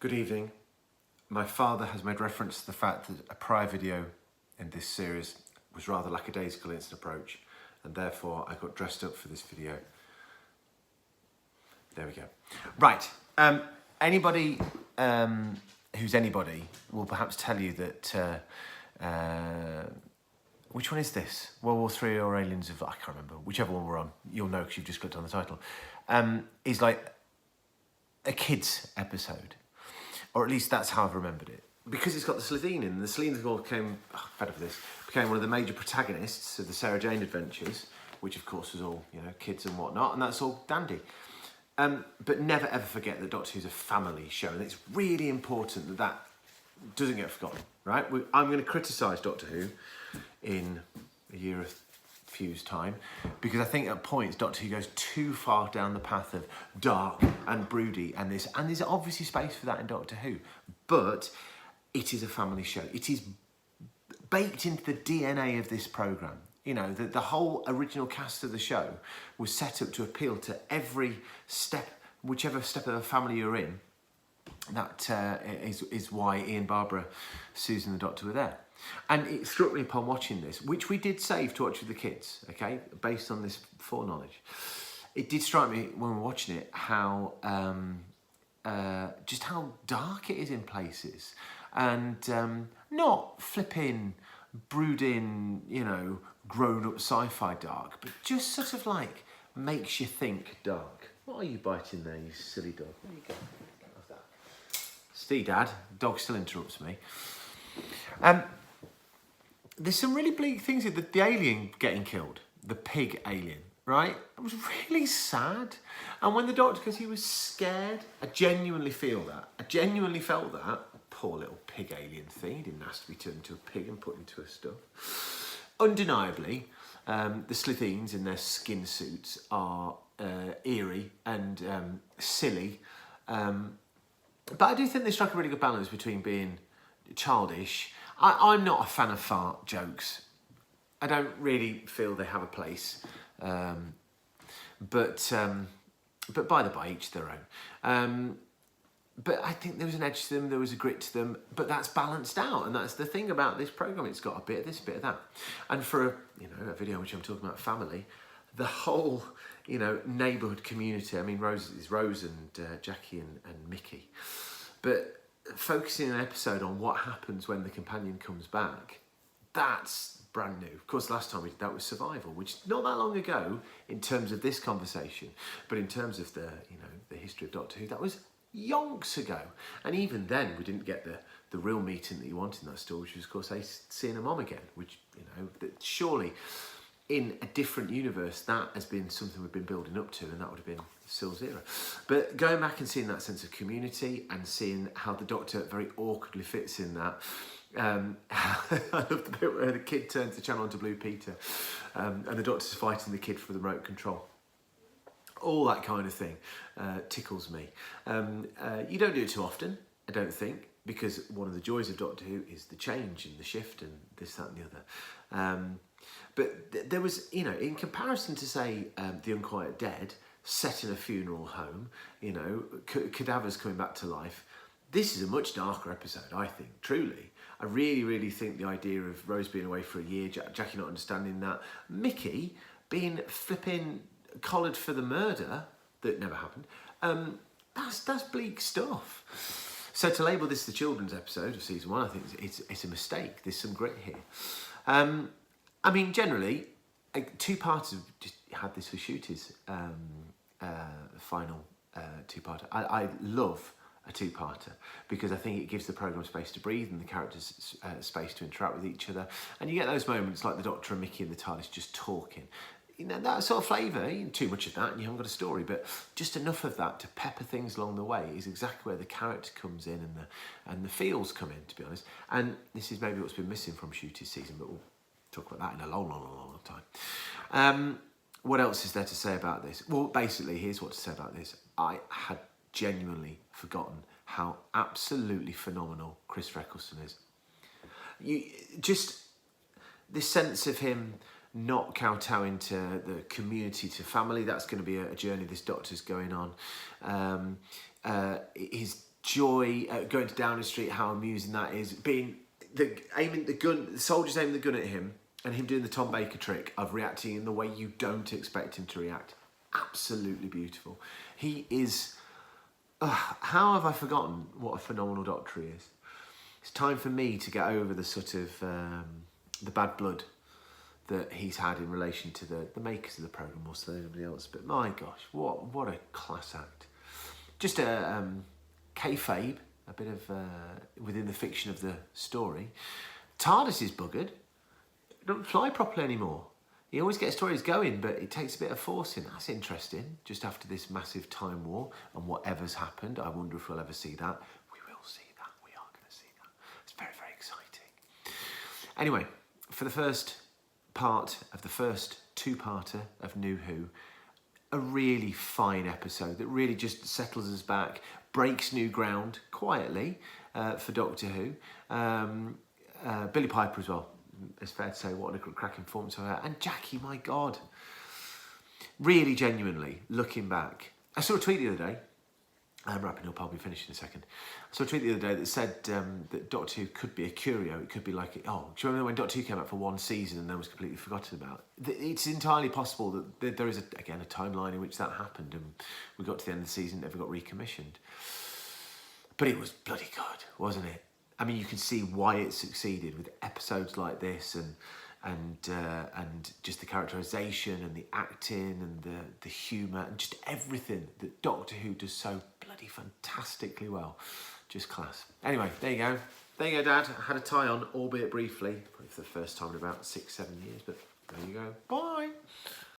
Good evening. My father has made reference to the fact that a prior video in this series was rather lackadaisical in its approach, and therefore I got dressed up for this video. There we go. Right. Anybody who's anybody will perhaps tell you that which one is this? World War III or Aliens of... I can't remember. Whichever one we're on. You'll know because you've just clicked on the title. Is like a kids episode. Or at least that's how I've remembered it. Because it's got the Slitheen in. And the Slitheen all became... fed up with this. Became one of the major protagonists of the Sarah Jane adventures. Which of course was all, kids and whatnot. And that's all dandy. But never ever forget that Doctor Who's a family show. And it's really important that that doesn't get forgotten. Right? I'm going to criticise Doctor Who in a year or few's time, because I think at points Doctor Who goes too far down the path of dark and broody, and there's obviously space for that in Doctor Who, but it is a family show. It is baked into the DNA of this programme. The whole original cast of the show was set up to appeal to every step, whichever step of the family you're in. That is why Ian, Barbara, Susan and the Doctor were there. And it struck me upon watching this, which we did save to watch with the kids, okay, based on this foreknowledge. It did strike me when we were watching it how just how dark it is in places, and not flipping, brooding, grown-up sci-fi dark, but just sort of like makes you think dark. What are you biting there, you silly dog? There you go. How's that? Steve, Dad. Dog still interrupts me. There's some really bleak things here. The alien getting killed, the pig alien, right? It was really sad. And when the Doctor, because he was scared, I genuinely feel that. I genuinely felt that. Poor little pig alien thing. He didn't ask to be turned into a pig and put into a stuff. Undeniably, the Slitheens in their skin suits are eerie and silly. But I do think they strike a really good balance between being childish. I'm not a fan of fart jokes. I don't really feel they have a place. But by the by, each their own. But I think there was an edge to them, there was a grit to them, but that's balanced out. And that's the thing about this programme. It's got a bit of this, a bit of that. And for a video in which I'm talking about family, the whole, neighbourhood community. I mean, Rose and Jackie and Mickey. But focusing an episode on what happens when the companion comes back, that's brand new. Of course, last time we did that was Survival, which not that long ago in terms of this conversation, but in terms of the history of Doctor Who, that was yonks ago. And even then, we didn't get the real meeting that you want in that story, which was, of course, Ace seeing her mom again, which, that surely in a different universe, that has been something we've been building up to, and that would have been Syl's era. But going back and seeing that sense of community and seeing how the Doctor very awkwardly fits in that. I love the bit where the kid turns the channel onto Blue Peter and the Doctor's fighting the kid for the remote control. All that kind of thing tickles me. You don't do it too often, I don't think, because one of the joys of Doctor Who is the change and the shift and this, that and the other. But there was, in comparison to, say, The Unquiet Dead, set in a funeral home, cadavers coming back to life, this is a much darker episode, I think, truly. I really, really think the idea of Rose being away for a year, Jackie not understanding that, Mickey being flipping collared for the murder that never happened, that's bleak stuff. So to label this the children's episode of season 1, I think it's a mistake. There's some grit here. I mean, generally, two parts have just had this for Shooty's final two-parter. I love a two-parter because I think it gives the programme space to breathe and the characters space to interact with each other. And you get those moments like the Doctor and Mickey and the TARDIS just talking. That sort of flavour, too much of that and you haven't got a story, but just enough of that to pepper things along the way is exactly where the character comes in and the feels come in, to be honest. And this is maybe what's been missing from Shooty's season, but we'll talk about that in a long time. What else is there to say about this? Well, basically, here's what to say about this. I had genuinely forgotten how absolutely phenomenal Chris Eccleston is. Just this sense of him not kowtowing to the community, to family, that's going to be a journey this Doctor's going on. His joy at going to Downing Street, how amusing that is. Aiming the gun, the soldiers aiming the gun at him, and him doing the Tom Baker trick of reacting in the way you don't expect him to react. Absolutely beautiful. He is. How have I forgotten what a phenomenal Doctor he is? It's time for me to get over the sort of the bad blood that he's had in relation to the makers of the programme more so than anybody else. But my gosh, what a class act. Just a kayfabe, a bit of within the fiction of the story. TARDIS is buggered. It doesn't fly properly anymore. He always gets stories going, but it takes a bit of forcing. That's interesting. Just after this massive time war and whatever's happened, I wonder if we'll ever see that. We will see that. We are going to see that. It's very, very exciting. Anyway, for the first part of the first two-parter of New Who, a really fine episode that really just settles us back, breaks new ground quietly for Doctor Who. Billy Piper as well. It's fair to say, what a cracking performance of her. And Jackie, my God. Really, genuinely, looking back. I saw a tweet the other day. I'm wrapping up, I'll be finished in a second. I saw a tweet the other day that said that Doctor Who could be a curio. It could be like, do you remember when Doctor Who came out for one season and then was completely forgotten about? It's entirely possible that there is, a timeline in which that happened and we got to the end of the season, never got recommissioned. But it was bloody good, wasn't it? I mean, you can see why it succeeded with episodes like this and just the characterisation and the acting and the humour and just everything that Doctor Who does so bloody fantastically well. Just class. Anyway, there you go. There you go, Dad. I had a tie on, albeit briefly, probably for the first time in about 6-7 years, but there you go. Bye.